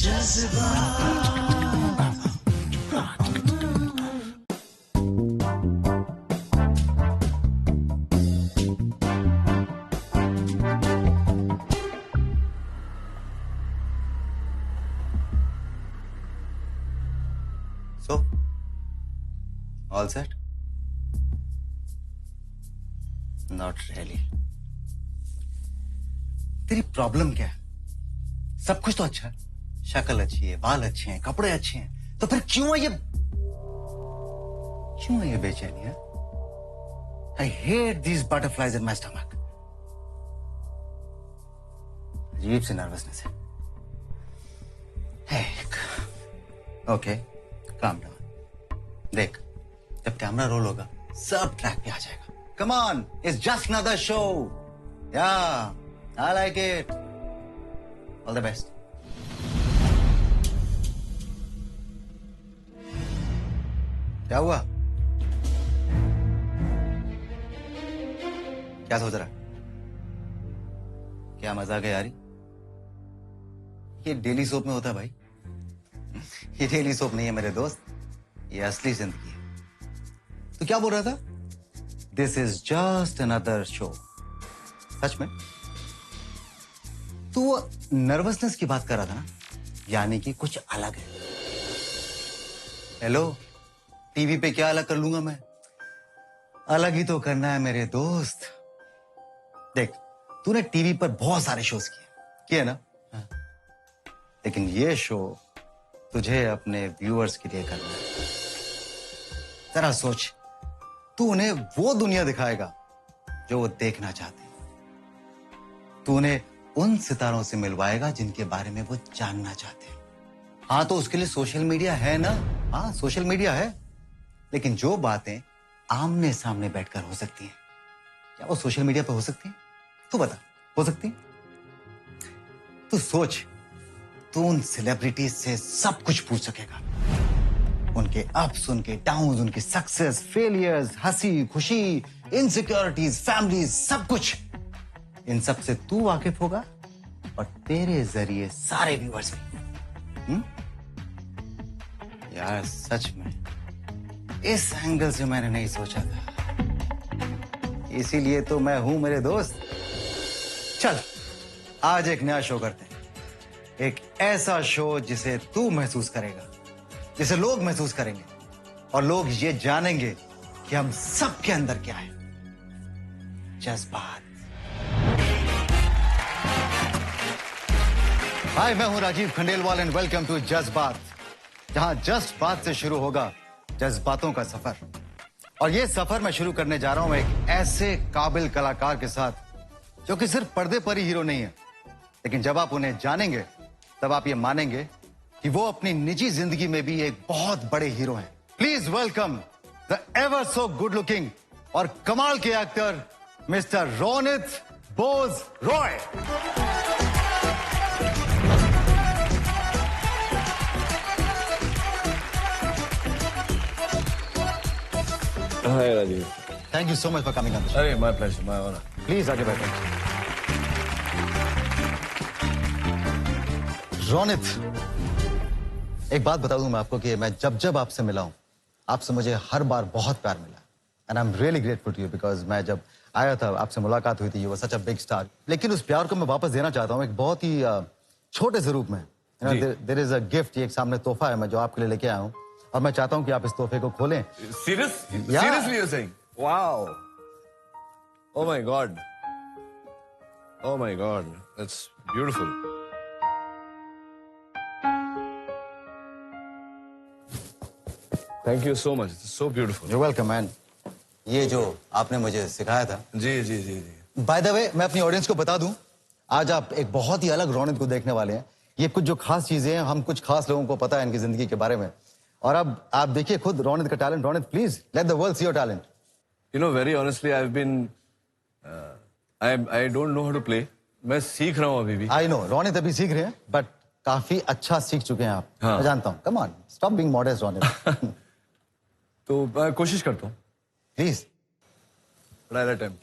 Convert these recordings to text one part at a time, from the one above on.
So, all set? Not really. तेरी problem क्या है? सब कुछ तो अच्छा है, शक्ल अच्छी है, बाल अच्छे हैं, कपड़े अच्छे हैं, तो फिर क्यों है ये बेचैनी है? I hate these butterflies in my stomach. अजीब सी नर्वसनेस है. Okay, calm down. देख, जब कैमरा रोल होगा, सब ट्रैक पे आ जाएगा. Come on, it's just another show. Yeah, I like it. All the best. क्या हुआ? क्या सोच रहा? क्या मजाक है यारी? ये डेली सोप में होता है भाई. ये डेली सोप नहीं है मेरे दोस्त, ये असली जिंदगी है. तो क्या बोल रहा था? This is just another show. सच में? तू नर्वसनेस की बात कर रहा था ना, यानी कि कुछ अलग है. हेलो, टीवी पे क्या अलग कर लूंगा मैं? अलग ही तो करना है मेरे दोस्त. देख, तूने टीवी पर बहुत सारे शोज किए ना? हाँ. लेकिन ये शो तुझे अपने व्यूअर्स के लिए करना है. जरा सोच, तू उन्हें वो दुनिया दिखाएगा जो वो देखना चाहते हैं. तू उन्हें उन सितारों से मिलवाएगा जिनके बारे में वो जानना चाहते हैं. हाँ, तो उसके लिए सोशल मीडिया है ना? हाँ, सोशल मीडिया है. लेकिन जो बातें आमने सामने बैठकर हो सकती हैं, क्या वो सोशल मीडिया पे हो सकती हैं? तू बता, हो सकती है? तू सोच, तू उन सेलिब्रिटीज से सब कुछ पूछ सकेगा. उनके अप्स, उनके डाउन्स, उनके सक्सेस, फेलियर्स, हंसी खुशी, इनसिक्योरिटीज, फैमिलीज, सब कुछ. इन सब से तू वाकिफ होगा और तेरे जरिए सारे व्यूअर्स भी. यार सच में इस एंगल से मैंने नहीं सोचा था. इसीलिए तो मैं हूं मेरे दोस्त. चल, आज एक नया शो करते हैं. एक ऐसा शो जिसे तू महसूस करेगा, जिसे लोग महसूस करेंगे, और लोग ये जानेंगे कि हम सबके अंदर क्या है. जज्बात. हाय, मैं हूं Rajeev Khandelwal and welcome to Jazbaat, जहां जस्ट बात से शुरू होगा जज्बातों का सफर. और ये सफर मैं शुरू करने जा रहा हूं एक ऐसे काबिल कलाकार के साथ जो कि सिर्फ पर्दे पर ही हीरो नहीं है, लेकिन जब आप उन्हें जानेंगे तब आप ये मानेंगे कि वो अपनी निजी जिंदगी में भी एक बहुत बड़े हीरो हैं. Please welcome the ever so good looking और कमाल के actor mister Ronit Bose Roy. Hi, Rajiv. Thank you so much for coming on the show. Hey, my pleasure, my honor. Please आगे बैठो. रोनित, एक बात बता दूं मैं आपको कि मैं जब आपसे मिला हूं, आपसे मुझे हर बार बहुत प्यार मिला. And I am really grateful to you because मैं जब आया था, आपसे मुलाकात हुई थी, you were such a big star. लेकिन उस प्यार को मैं वापस देना चाहता हूं एक बहुत ही छोटे से रूप में. देयर इज अ गिफ्ट, एक सामने तोहफा है मैं जो आपके लिए लेके आया हूं, और मैं चाहता हूं कि आप इस तोहफे को खोलें. Seriously you're saying? Wow. Oh my God. Oh my God. That's beautiful. Thank you so much. It's so beautiful. You're welcome, man. ये जो आपने मुझे सिखाया था. जी जी जी जी. By the way, मैं अपनी ऑडियंस को बता दूं, आज आप एक बहुत ही अलग रोनित को देखने वाले हैं. ये कुछ जो खास चीजें हैं, हम कुछ खास लोगों को पता है इनकी जिंदगी के बारे में. और अब आप देखिए खुद रोनित का talent. Ronit, please let the world see your talent. You know, very honestly, I've been. I don't know how to play. मैं सीख रहा हूँ अभी भी. I know, रोनित अभी सीख रहे हैं, बट काफी अच्छा सीख चुके हैं आप. हाँ. मैं जानता हूँ. Come on, stop being modest, Ronit. तो मैं कोशिश करता हूँ. Please. But I'll attempt.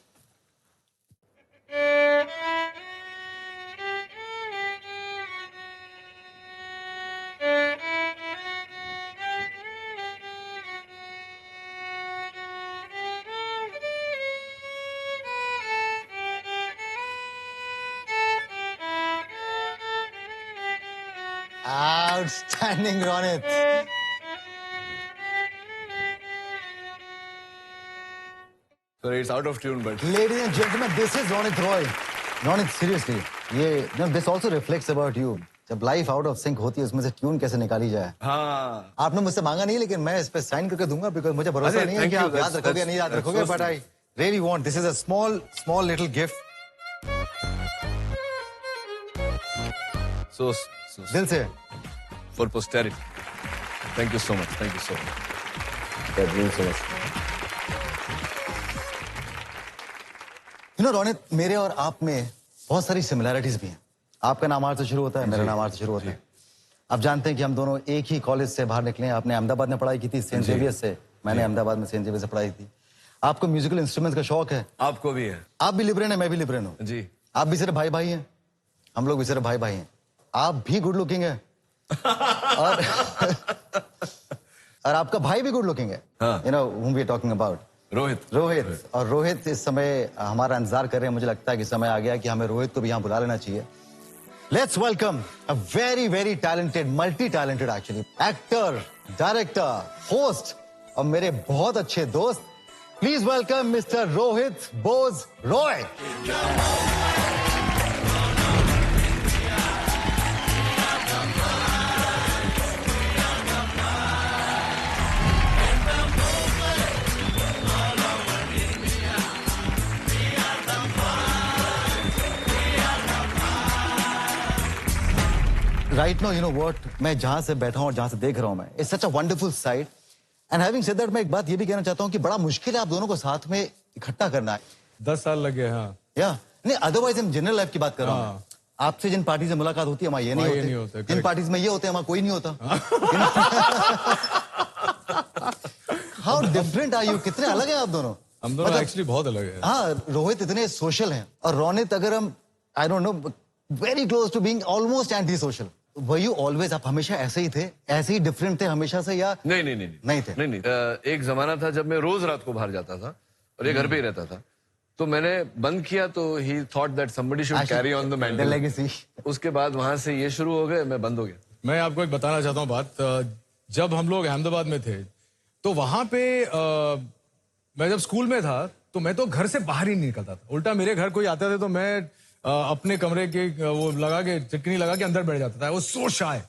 Outstanding, Ronit. Sorry, it's out of tune, but Ladies and gentlemen, this is Ronit Roy. Ronit, seriously, this also reflects about you. जब life out of sink होती है उसमें से ट्यून कैसे निकाली जाए। हाँ, आपने मुझसे मांगा नहीं, लेकिन मैं इस पे साइन करके दूंगा, बिकॉज मुझे भरोसा नहीं है कि आप याद रखोगे नहीं याद रखोगे, but I really want, this is a small little gift. so दिल से for posterity. Thank you so much. Thank you so much. That means so much. Ronit, मेरे और आप में बहुत सारी सिमिलैरिटीज भी हैं। आपका नाम आर से शुरू होता है, मेरा नाम आर से शुरू होता है। आप जानते हैं कि हम दोनों एक ही कॉलेज से बाहर निकले हैं। आपने अहमदाबाद में पढ़ाई की थी सेंट जेवियर्स से, मैंने अहमदाबाद में सेंट जेवियर्स से पढ़ाई थी। आपको म्यूजिकल इंस्ट्रूमेंट्स का शौक है। आपको भी है। आप भी लिबरेन है, मैं भी लिबरेन हूँ जी। आप भी सिर्फ भाई भाई हैं, हम लोग भी सिर्फ भाई भाई हैं। आप भी गुड लुकिंग है और और आपका भाई भी गुड लुकिंग है। You no whom we are talking about, Rohit. और रोहित इस समय हमारा इंतजार कर रहे हैं। मुझे लगता है कि समय आ गया कि हमें रोहित को भी यहाँ बुला लेना चाहिए। Let's welcome a very very talented, multi talented actually, actor, director, host और मेरे बहुत अच्छे दोस्त। Please welcome mister Rohit Bose Roy. Right no, you know what, मैं जहां से बैठा हूं और जहां से देख रहा हूं, मैं it's such a wonderful site. And having said that, मैं एक बात ये भी कहना चाहता हूं कि बड़ा मुश्किल है आप दोनों को साथ में इकट्ठा करना है। 10 साल लगे। हाँ, या नहीं, अदरवाइज हम जनरल लाइफ की बात कर रहा हूं। आपसे जिन पार्टी से मुलाकात होती है वहां ये नहीं होते, जिन पार्टीज में ये होते हैं वहां कोई नहीं होता। हाउ डिफरेंट आर यू, कितने अलग हैं आप दोनों। हम दोनों एक्चुअली बहुत अलग है। हाँ, रोहित इतने सोशल हैं और रोनित, अगर हम I don't know, very close to being almost anti social. Were you always, आप हमेशा ऐसे ही थे, ऐसे ही डिफरेंट थे हमेशा से, या नहीं थे? नहीं। एक जमाना था जब मैं रोज रात को बाहर जाता था और ये घर पे ही रहता था, तो मैंने बंद किया तो he thought that somebody should carry on the mantle legacy. उसके बाद वहां से ये शुरू हो गए, मैं बंद हो गया। मैं आपको एक बताना चाहता हूँ बात। जब हम लोग अहमदाबाद में थे तो वहां पे मैं जब स्कूल में था तो मैं तो घर से बाहर ही नहीं निकलता था। उल्टा मेरे घर कोई आते थे तो मैं अपने कमरे के वो लगा के चिटकनी लगा के अंदर बैठ जाता था। वो so shy.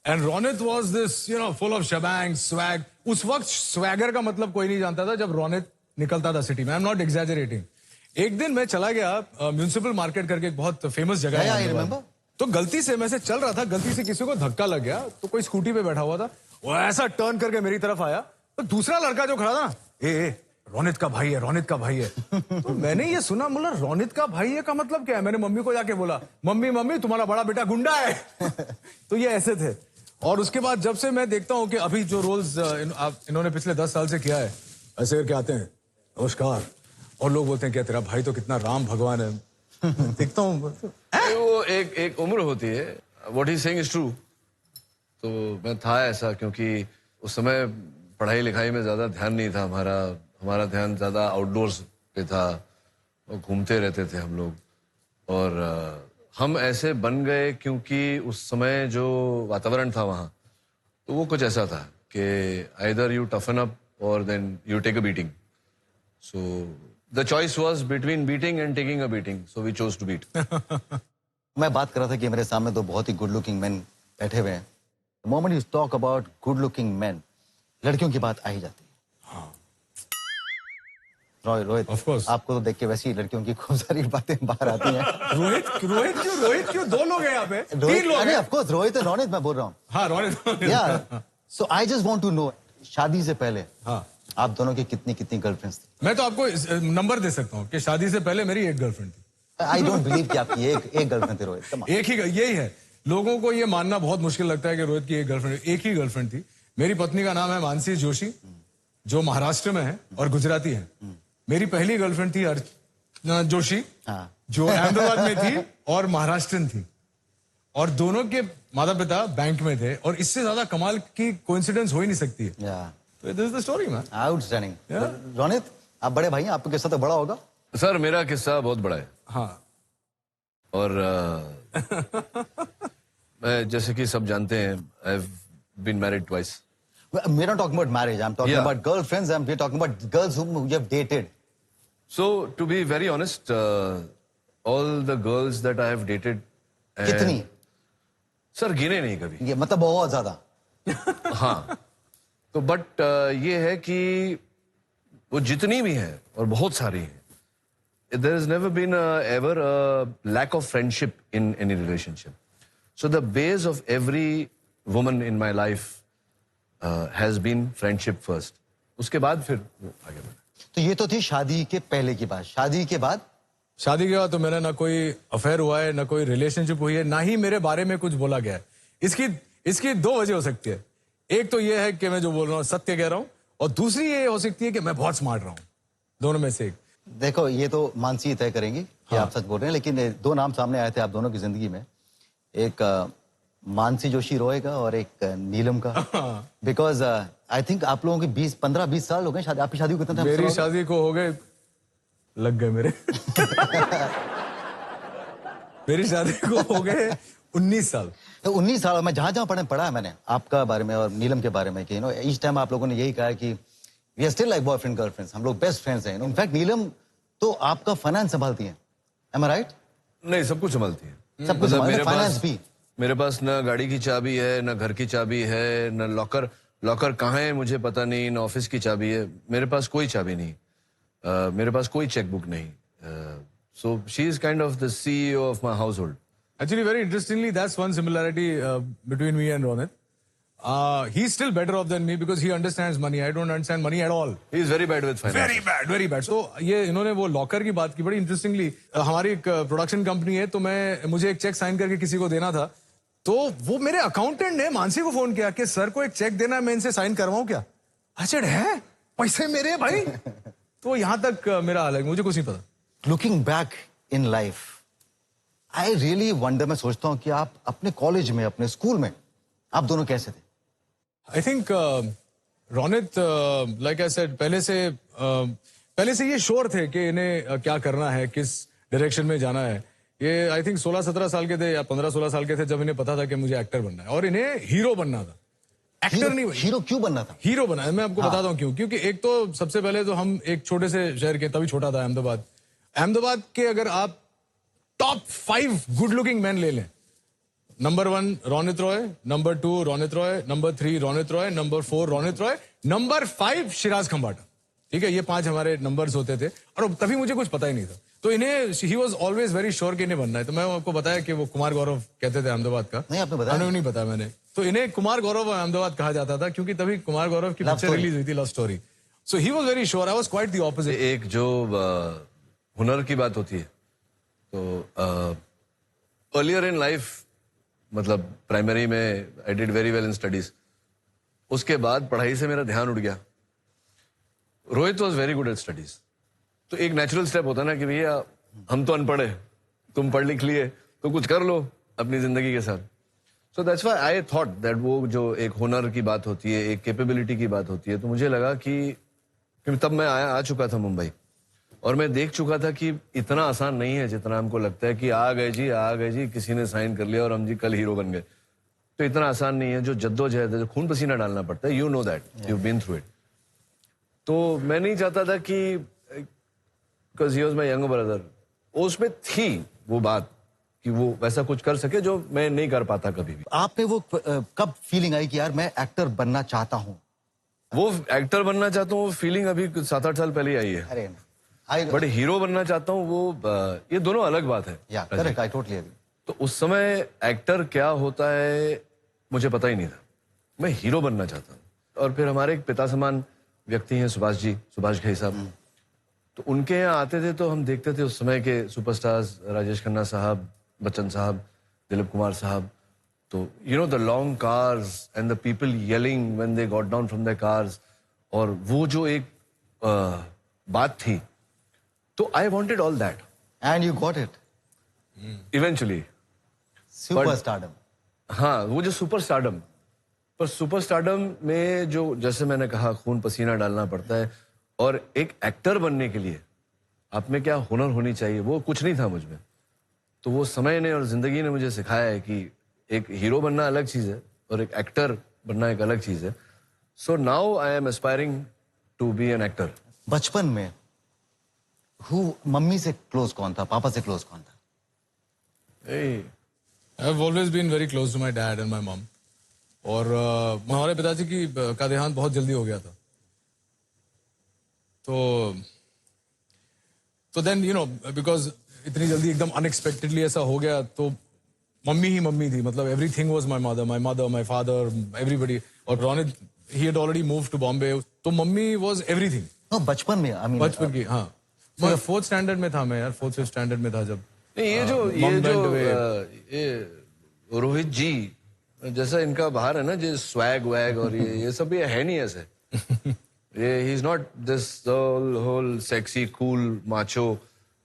And Ronit was this full of shebang, swag. उस वक्त स्वैगर का मतलब कोई नहीं जानता था जब रोनित निकलता था सिटी में। I am not exaggerating. एक दिन मैं चला गया म्यूनिसिपल मार्केट करके, एक बहुत फेमस जगह है, तो गलती से मैं से चल रहा था, गलती से किसी को धक्का लग गया। तो कोई स्कूटी पे बैठा हुआ था, वो ऐसा टर्न करके मेरी तरफ आया, तो दूसरा लड़का जो खड़ा था ना, ए रोनित का भाई है, रोनित का भाई है। तो मैंने ये सुना, बोला रोनित का भाई है का मतलब क्या है। मैंने मम्मी को जाके बोला, मम्मी तुम्हारा बड़ा बेटा गुंडा है। तो ये ऐसे थे। और उसके बाद जब से मैं देखता हूँ कि अभी जो रोल्स इन्होंने पिछले 10 साल से किया है, ऐसे करके आते हैं, नमस्कार, और लोग बोलते हैं क्या तेरा भाई तो कितना राम भगवान है। देखता हूँ वो एक उम्र होती है। What he saying is true. तो मैं था ऐसा, क्योंकि उस समय पढ़ाई लिखाई में ज्यादा ध्यान नहीं था हमारा ध्यान ज्यादा आउटडोर्स पे था, और घूमते रहते थे हम लोग। और हम ऐसे बन गए क्योंकि उस समय जो वातावरण था वहाँ, तो वो कुछ ऐसा था कि आइदर यू टफन अप और then you take a beating. So the choice was between beating and taking a beating, so we chose to beat. मैं बात कर रहा था कि मेरे सामने दो बहुत ही गुड लुकिंग मैन बैठे हुए हैं। The moment you talk about good looking men, लड़कियों की बात आ ही जाती है। हाँ। Rohit, Of course. आपको तो देख के वैसी लड़कियों की खूब सारी बातें बाहर आती हैं। रोहित क्यों 2 लोग हैं यहाँ पे? 3 लोग हैं। ऑफ कोर्स, रोहित और रोनित मैं बोल रहा हूँ। हाँ, Ronit. Yeah so I just want to know, शादी से पहले हाँ, आप दोनों की कितनी गर्लफ्रेंड्स थी? मैं तो आपको नंबर दे सकता हूँ कि शादी से पहले मेरी एक गर्लफ्रेंड थी। आई डोंट बिलीव कि आपकी एक गर्लफ्रेंड थी रोहित। Come on. एक ही, यही है। लोगों को ये मानना बहुत मुश्किल लगता है कि रोहित की एक ही गर्लफ्रेंड थी। मेरी पत्नी का नाम है मानसी जोशी, जो महाराष्ट्र में है और गुजराती है। मेरी पहली गर्लफ्रेंड थी अर्चना जोशी, जो अहमदाबाद में थी और महाराष्ट्रन थी। और दोनों के माता पिता बैंक में थे, और इससे ज्यादा कमाल की कोइंसिडेंस हो ही नहीं सकती है। तो this is the story man. Outstanding. Ronit, आप बड़े भाई हैं, आपका किस्सा तो बड़ा होगा। सर, मेरा किस्सा बहुत बड़ा है। हाँ। और मैं जैसे कि सब जानते हैं, I have been married twice. We're not talking about marriage. I'm talking Yeah. about girlfriends. We're talking about girls whom you have dated. So to be very honest, all the girls that I have dated, कितनी? Sir गिने नहीं कभी. ये मतलब बहुत ज्यादा. हाँ, तो बट ये है कि वो जितनी भी हैं और बहुत सारी हैं, there has never been ever a lack of friendship in any relationship. So the base of every woman in my life has been friendship first. उसके बाद फिर वो आगे बढ़ा. तो ये तो थी शादी के पहले की बात. शादी के बाद शादी के बाद तो मेरा ना कोई अफेयर हुआ है, ना कोई रिलेशनशिप हुई है, ना ही मेरे बारे में कुछ बोला गया है. इसकी दो वजह हो सकती है. एक तो ये है कि मैं जो बोल रहा हूँ सत्य कह रहा हूँ, और दूसरी ये हो सकती है कि मैं बहुत स्मार्ट रहा हूँ. दोनों में से एक. देखो, ये तो मानसी तय करेंगी कि आप सच बोल रहे हैं, लेकिन दो नाम सामने आए थे आप दोनों की जिंदगी में. एक मानसी जोशी रॉय का और एक नीलम का. बिकॉज आई थिंक आप लोगों की 15-20 साल हो गए शादी. आपकी शादी को कितना मेरी शादी को हो गए, लग गए मेरे. मेरी शादी को हो गए 19 साल. तो 19 साल में जहां पढ़ा है मैंने आपका बारे में और नीलम के बारे में कि इस टाइम आप लोगों ने यही कहा कि we are still like boyfriend girlfriends. हम लोग बेस्ट फ्रेंड्स हैं. इनफैक्ट नीलम तो आपका फाइनेंस संभालती है. Am I right? नहीं, सब कुछ संभालती है. सब कुछ मतलब फाइनेंस भी. मेरे पास न गाड़ी की चाबी है, न घर की चाबी है, न लॉकर कहाँ है मुझे पता नहीं, न ऑफिस की चाबी है. मेरे पास कोई चाबी नहीं. मेरे पास कोई चेकबुक नहीं. So she is kind of the CEO of my house hold. Actually, very interestingly, that's one similarity between me and Ronit. He's still better off than me because he understands money. I don't understand money at all. He is very bad with finance. Very bad, very bad. So ये इन्होंने वो locker की बात की. बड़ी interestingly हमारी एक production company है, तो मुझे एक चेक साइन करके किसी को देना था. तो वो मेरे अकाउंटेंट ने मानसी को फोन किया कि सर को एक चेक देना है, मैं इनसे साइन करवाऊं क्या. अच्छा है, पैसे मेरे भाई. तो यहाँ तक मेरा हाल है, मुझे कुछ नहीं पता. Looking back in life, I really wonder. मैं सोचता हूँ कि आप अपने कॉलेज में, अपने स्कूल में आप दोनों कैसे थे? I think Ronit, like I said, पहले से ये श्योर थे कि इन्हें क्या करना है, किस डायरेक्शन में जाना है. ये आई थिंक 16-17 साल के थे या 15-16 साल के थे जब इन्हें पता था कि मुझे एक्टर बनना है, और इन्हें हीरो बनना था. एक्टर नहीं, हीरो क्यों बनना था? हीरो बनना है. मैं आपको बताता हूँ क्यों. क्योंकि एक तो सबसे पहले तो हम एक छोटे से शहर के, तभी छोटा था, अहमदाबाद के अगर आप टॉप 5 गुड लुकिंग मैन ले लें, number 1 Ronit Roy, number 2 Ronit Roy, number 3 Ronit Roy, number 4 Ronit Roy, number 5 Shiraz Khambata. ठीक है, ये 5 हमारे नंबर्स होते थे, और तभी मुझे कुछ पता ही नहीं था. तो इन्हें, he was always very sure कि इन्हें बनना है. तो मैं आपको बताया कि वो कुमार गौरव कहते थे अहमदाबाद का. नहीं, आपने बताया नहीं बताया मैंने. तो इन्हें कुमार गौरव अहमदाबाद कहा जाता था, क्योंकि तभी कुमार गौरव की पिक्चर रिलीज हुई थी, love story. So he was very sure. I was quite the opposite. एक जो हुनर की बात होती है, तो अर्लियर इन लाइफ, मतलब प्राइमरी में I did very well in studies. उसके बाद पढ़ाई से मेरा ध्यान उड़ गया. Rohit was very good at studies. तो एक नेचुरल स्टेप होता है ना कि भैया हम तो अनपढ़ है, तुम पढ़ लिख लिए तो कुछ कर लो अपनी जिंदगी के साथ. So that's why I thought that वो जो एक हुनर की बात होती है, एक कैपेबिलिटी की बात होती है, तो मुझे लगा कि तब मैं आ चुका था मुंबई, और मैं देख चुका था कि इतना आसान नहीं है जितना हमको लगता है कि आ गए जी, किसी ने साइन कर लिया और हम जी कल हीरो बन गए. तो इतना आसान नहीं है. जो जद्दोजहद है, जो खून पसीना डालना पड़ता है, you know that, you been through it. तो मैं नहीं चाहता था कि because he was my younger brother, उसमें थी वो बात कि वो वैसा कुछ कर सके जो मैं नहीं कर पाता कभी भी. आप में वो कब फीलिंग आई कि यार मैं एक्टर बनना चाहता हूँ? वो एक्टर बनना चाहता हूँ, वो फीलिंग अभी 7-8 साल पहले आई है. अरे बट हीरो बनना चाहता हूँ, वो ये दोनों अलग बात है. Correct, I totally agree. तो उस समय एक्टर क्या होता है मुझे पता ही नहीं था. मैं हीरो बनना चाहता हूँ. और फिर हमारे एक पिता समान व्यक्ति हैं सुभाष घई साहब. तो उनके यहाँ आते थे तो हम देखते थे उस समय के सुपरस्टार्स, राजेश खन्ना साहब, बच्चन साहब, दिलीप कुमार साहब. तो you know the long cars and the people yelling when they got down from the cars, और वो जो एक बात थी, तो I wanted all that. And you got it eventually. Superstardom. हाँ, वो जो सुपरस्टारडम, पर सुपरस्टारडम में जो, जैसे मैंने कहा, खून पसीना डालना पड़ता है, और एक एक्टर बनने के लिए आप में क्या हुनर होनी चाहिए, वो कुछ नहीं था मुझ में. तो वो समय ने और जिंदगी ने मुझे सिखाया है कि एक हीरो बनना अलग चीज है और एक एक्टर बनना एक अलग चीज है. So now I am aspiring to be an actor. बचपन में मम्मी से क्लोज कौन था, पापा से क्लोज कौन था? I've always been very close to my dad and my mom. और हमारे पिताजी की का देहांत बहुत जल्दी हो गया था. तो देन यू नो बिकॉज इतनी जल्दी एकदम अनएक्सपेक्टेडली ऐसा हो गया, तो मम्मी ही मम्मी थी. मतलब everything was my mother, my father, everybody. और Ronit he had already moved to Bombay, तो मम्मी वाज एवरीथिंग. बचपन में आई मीन बचपन की, हाँ. मैं 4th स्टैंडर्ड में था, मैं यार 4th स्टैंडर्ड में था जब. ये रोहित जी जैसा इनका बाहर है ना, जो स्वैग वैग और ये सब ये है नहीं ऐसे. ये he is not this whole sexy cool macho.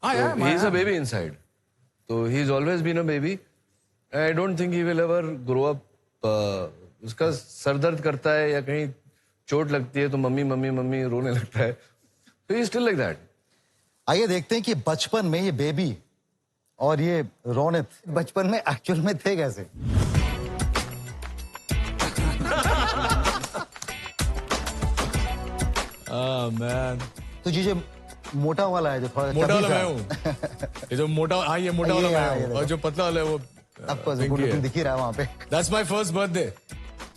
He is a baby inside. तो he is always been a baby. I don't think he will ever grow up. उसका सर दर्द करता है या कहीं चोट लगती है तो मम्मी मम्मी मम्मी रोने लगता है. तो ही स्टिल लाइक दैट. आइए देखते हैं कि बचपन में ये बेबी और ये रोनित बचपन में एक्चुअल में थे कैसे. मैन, तो जी जो मोटा वाला है, जो थोड़ा मोटा वाला चबी सा मैं हूँ. ये जो मोटा, हाँ ये मोटा वाला मैं हूँ. और जो पतला वाला है वो आपको दिख ही रहा है वहां पे. That's my first birthday.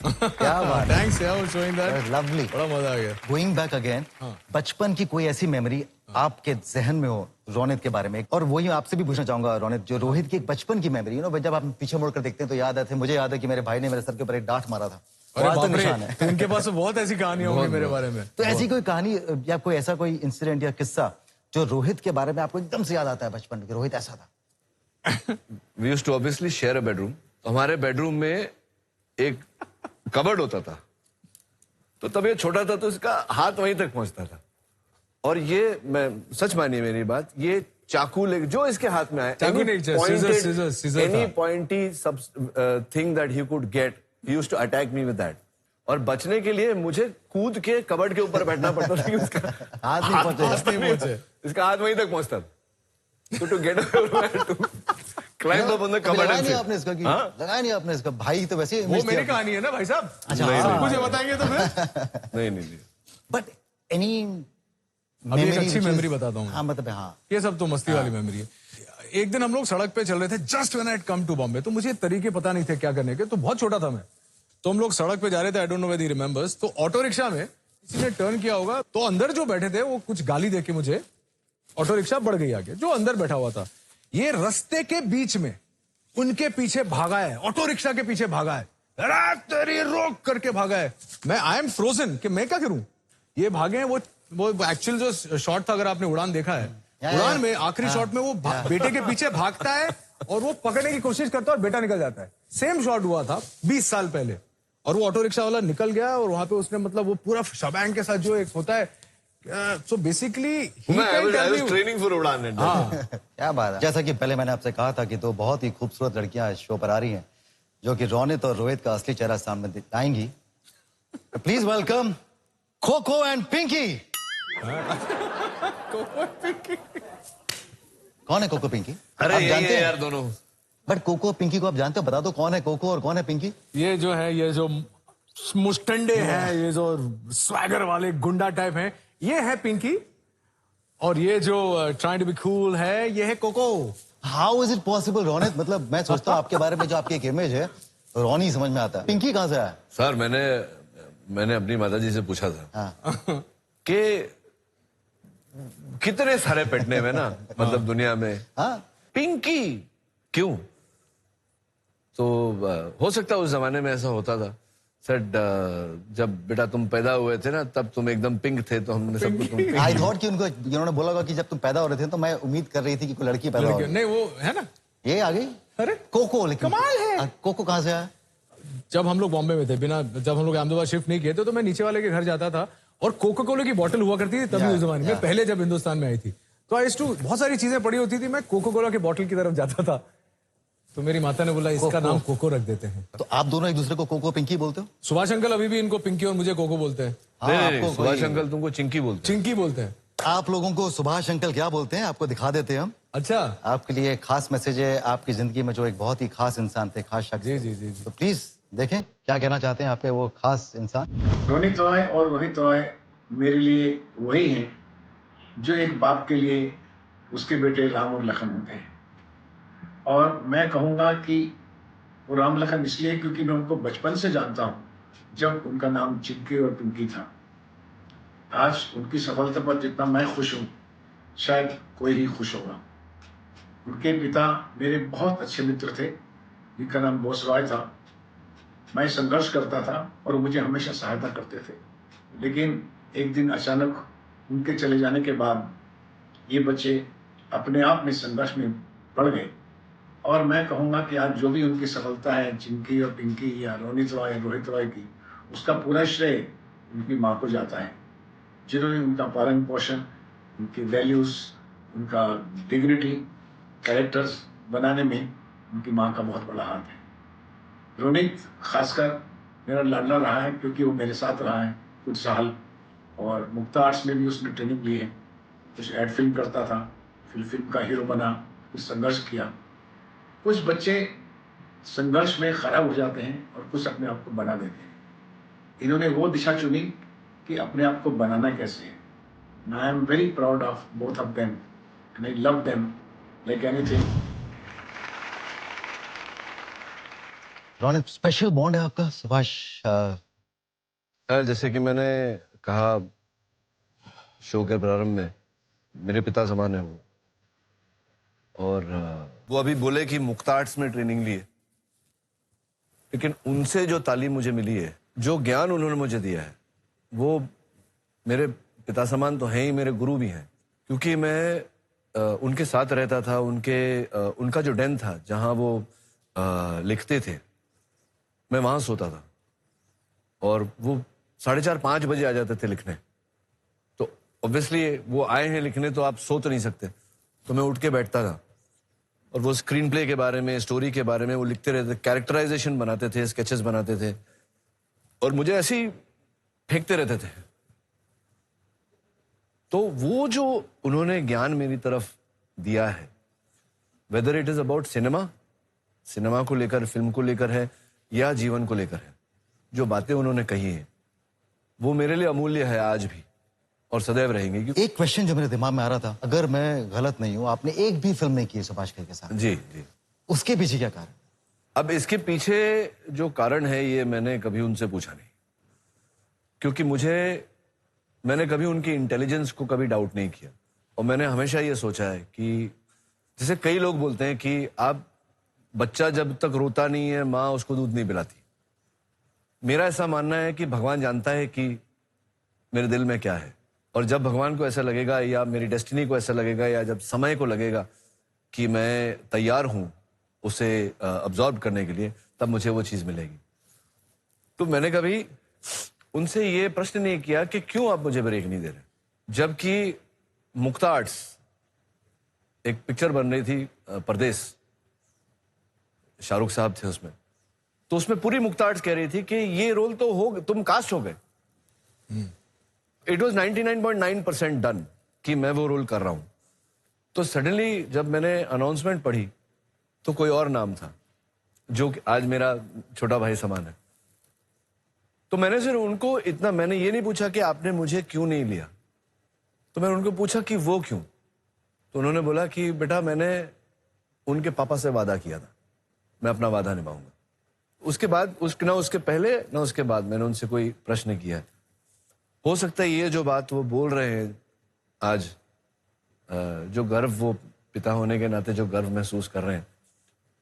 क्या बात है. Thanks यार for showing that. लवली. बड़ा मजा आ गया. गोइंग बैक अगेन, बचपन की कोई ऐसी मेमोरी आपके जहन में हो रोनित के बारे में. और वही आपसे भी पूछना चाहूंगा रोनित, जो रोहित की एक बचपन की मेमोरी, यू नो, जब आप पीछे मुड़कर देखते हैं तो याद आते हैं. मुझे याद है कि मेरे भाई ने मेरे सर के ऊपर एक डांट मारा था. अरे आज तो बाप रे, निशान है. तो इनके पास तो बहुत ऐसी कहानियां होंगी मेरे बारे में. तो ऐसी कोई कहानी या कोई ऐसा कोई इंसिडेंट या किस्सा जो रोहित के बारे में आपको एकदम से याद आता है बचपन में, रोहित ऐसा था? We used to obviously share a bedroom. हमारे बेडरूम में एक कबर्ड होता था. तो तब ये छोटा था तो इसका हाथ वहीं तक पहुंचता था. और ये, मैं सच मानिए मेरी बात, ये चाकू ले जो इसके हाथ में आए, चाकू नहीं, scissors एनी था. Pointy thing that he could get, he used to attack me with that. और बचने के लिए मुझे कूद के कबर्ड के ऊपर बैठना पड़ता था कि उसका हाथ नहीं पहुंचे. इसका हाथ वहीं तक पहुंचता था. तो to get to climb up on the cupboard and आपने इसका लगाया नहीं आपने इसका. भाई तो वैसे वो मेरी कहानी है ना भाई साहब. अच्छा, मुझे बताएंगे तो फिर. नहीं. बट एनी अभी एक अच्छी मेमोरी बताता हूँ. हाँ मतलब हाँ, ये सब तो मस्ती वाली मेमोरी है. एक दिन हम लोग सड़क पे चल रहे थे, just when I had come to Bombay. तो मुझे तरीके पता नहीं थे क्या करने के, तो बहुत छोटा था मैं. तो हम लोग सड़क पे जा रहे थे, आई don't know whether he remembers. तो ऑटो रिक्शा में किसी ने टर्न किया होगा, तो अंदर जो बैठे थे वो कुछ गाली देके मुझे, ऑटो रिक्शा बढ़ गई आगे. जो अंदर बैठा हुआ था, ये रास्ते के बीच में उनके पीछे भागा है, ऑटो रिक्शा के पीछे भागा है. अरे तेरी रोक करके भागा है. मैं आई एम फ्रोजन कि मैं क्या करूं. ये भागे हैं, वो एक्चुअल जो शॉट था, अगर आपने उड़ान देखा है, उड़ान में आखिरी शॉट में वो बेटे के पीछे भागता है और वो पकड़ने की कोशिश करता है और बेटा निकल जाता है. सेम शॉट हुआ था 20 साल पहले. और वो ऑटो रिक्शा वाला निकल गया और वहां पे उसने मतलब वो पूरा शबैंग के साथ जो एक होता है, सो बेसिकली ट्रेनिंग फॉर उड़ान. क्या बात है. जैसा कि पहले मैंने आपसे कहा था कि दो बहुत ही खूबसूरत लड़कियां इस शो पर आ रही हैं, जो कि रोनित और रोहित का असली चेहरा सामने आएंगी. Please welcome Coco and Pinky. कौन है कोको पिंकी? अरे आप यही जानते है हैं यार दोनों. बट कोको पिंकी को आप जानते हो? बता दो कौन है कोको और कौन है पिंकी. ये जो है, ये जो मुस्टंडे हैं, ये जो स्वैगर वाले गुंडा टाइप हैं, ये है पिंकी. और ये जो ट्राइंग टू बी कूल है, ये है Coco. How is it possible Ronit? मतलब मैं सोचता हूँ आपके बारे में जो आपकी एक इमेज है, रोनी समझ में आता है. पिंकी कहाँ से आया? सर मैंने अपनी माताजी से पूछा था हाँ. कि कितने सारे पेटने में ना, मतलब दुनिया में, हाँ. पिंकी क्यों? तो हो सकता है उस जमाने में ऐसा होता था. सर जब बेटा तुम पैदा हुए थे ना, तब तुम एकदम पिंक थे, तो हमने सबको तुम आई थॉट कि उनको उन्होंने बोला होगा कि जब तुम पैदा हो रहे थे, तो मैं उम्मीद कर रही थी कि कोई लड़की पैदा हो. नहीं, वो है ना, ये आ गई. अरे कोको. लेकिन कमाल है. कोको कहाँ से आया? जब हम लोग बॉम्बे में थे, जब हम लोग अहमदाबाद शिफ्ट नहीं किए थे, तो मैं नीचे वाले के घर जाता था और कोको कोला की बोतल हुआ करती थी तभी उस जमाने में, पहले जब हिंदुस्तान में आई थी. तो आई टू बहुत सारी चीजें पड़ी होती थी, मैं कोको कोला की बोतल की तरफ जाता था. तो मेरी माता ने बोला इसका नाम कोको रख देते हैं. तो आप दोनों एक दूसरे को कोको पिंकी बोलते हो? सुभाष अंकल अभी भी इनको पिंकी और मुझे कोको बोलते हैं. नहीं, सुभाष अंकल तुमको चिंकी बोलते हैं. चिंकी बोलते हैं. आप लोगों को सुभाष अंकल क्या बोलते हैं आपको दिखा देते हैं हम। अच्छा। आपके लिए एक खास मैसेज है आपकी जिंदगी में जो एक बहुत ही खास इंसान थे, खास शख्स जी थे। जी जी जी। तो प्लीज देखें क्या कहना चाहते हैं आपके वो खास इंसान। रोनित रॉय और रोहित रॉय मेरे लिए वही हैं जो एक बाप के लिए उसके बेटे राम और लखन होते हैं। और मैं कहूँगा कि वो राम लखन इसलिए क्योंकि मैं उनको बचपन से जानता हूँ, जब उनका नाम चिंकी और पिंकी था। आज उनकी सफलता पर जितना मैं खुश हूँ, शायद कोई ही खुश होगा। उनके पिता मेरे बहुत अच्छे मित्र थे, जिनका नाम बोस रॉय था। मैं संघर्ष करता था और वो मुझे हमेशा सहायता करते थे, लेकिन एक दिन अचानक उनके चले जाने के बाद ये बच्चे अपने आप में संघर्ष में पड़ गए। और मैं कहूँगा कि आज जो भी उनकी सफलता है, चिंकी और पिंकी या रोनित रॉय या रोहित रॉय की, उसका पूरा श्रेय उनकी माँ को जाता है, जिन्होंने उनका पालन पोषण, उनकी वैल्यूज़, उनका डिग्निटी, कैरेक्टर्स बनाने में उनकी माँ का बहुत बड़ा हाथ है। रोनित खासकर मेरा लाडला रहा है क्योंकि वो मेरे साथ रहा है कुछ साल, और मुक्ता आर्ट्स में भी उसने ट्रेनिंग ली है। कुछ एड फिल्म करता था, फिर फिल्म का हीरो बना, कुछ संघर्ष किया। कुछ बच्चे संघर्ष में खराब हो जाते हैं और कुछ अपने आप को बना देते हैं। इन्होंने वो दिशा चुनी कि अपने आप को बनाना कैसे है। I am very proud of both of them and I love them like anything. Ronit special bond है आपका सुभाष। यार जैसे कि मैंने कहा शो के प्रारंभ में, मेरे पिता समान है वो। और वो अभी बोले कि मुक्ता आर्ट्स में ट्रेनिंग ली है, लेकिन उनसे जो तालीम मुझे मिली है, जो ज्ञान उन्होंने मुझे दिया है, वो मेरे पिता समान तो हैं ही, मेरे गुरु भी हैं। क्योंकि मैं उनके साथ रहता था, उनका जो den था जहाँ वो लिखते थे, मैं वहाँ सोता था और वो 4:30-5 बजे आ जाते थे लिखने। तो ऑब्वियसली वो आए हैं लिखने तो आप सो तो नहीं सकते, तो मैं उठ के बैठता था और वो स्क्रीन प्ले के बारे में, स्टोरी के बारे में वो लिखते रहते, कैरेक्टराइजेशन बनाते थे, स्केचेस बनाते थे और मुझे ऐसे ही फेंकते रहते थे। तो वो जो उन्होंने ज्ञान मेरी तरफ दिया है, whether it is about cinema को लेकर, फिल्म को लेकर है या जीवन को लेकर है, जो बातें उन्होंने कही हैं, वो मेरे लिए अमूल्य है आज भी और सदैव रहेंगे। क्योंकि एक क्वेश्चन जो मेरे दिमाग में आ रहा था, अगर मैं गलत नहीं हूं, आपने एक भी फिल्म नहीं की है सुभाष घई के साथ। जी जी। उसके पीछे क्या कारण? अब इसके पीछे जो कारण है ये मैंने कभी उनसे पूछा नहीं, क्योंकि मैंने कभी उनकी इंटेलिजेंस को कभी डाउट नहीं किया। और मैंने हमेशा ये सोचा है कि जैसे कई लोग बोलते हैं कि आप बच्चा जब तक रोता नहीं है माँ उसको दूध नहीं पिलाती। मेरा ऐसा मानना है कि भगवान जानता है कि मेरे दिल में क्या है, और जब भगवान को ऐसा लगेगा या मेरी डेस्टिनी को ऐसा लगेगा या जब समय को लगेगा कि मैं तैयार हूं उसे अब्जॉर्ब करने के लिए, तब मुझे वो चीज मिलेगी। तो मैंने कभी उनसे ये प्रश्न नहीं किया कि क्यों आप मुझे ब्रेक नहीं दे रहे। जबकि मुक्ता आर्ट्स एक पिक्चर बन रही थी, परदेस, शाहरुख साहब थे उसमें, तो उसमें पूरी मुक्ता आर्ट्स कह रही थी कि ये रोल तो हो, तुम कास्ट हो गए। इट वॉज 99.9% डन कि मैं वो रोल कर रहा हूं। तो सडनली जब मैंने अनाउंसमेंट पढ़ी तो कोई और नाम था जो कि आज मेरा छोटा भाई समान है। तो मैंने सिर्फ उनको इतना, मैंने ये नहीं पूछा कि आपने मुझे क्यों नहीं लिया, तो मैंने उनको पूछा कि वो क्यों। तो उन्होंने बोला कि बेटा मैंने उनके पापा से वादा किया था, मैं अपना वादा निभाऊंगा। उसके बाद ना उसके पहले ना उसके बाद मैंने उनसे कोई प्रश्न किया है। हो सकता है ये जो बात वो बोल रहे हैं आज, जो गर्व वो पिता होने के नाते जो गर्व महसूस कर रहे हैं,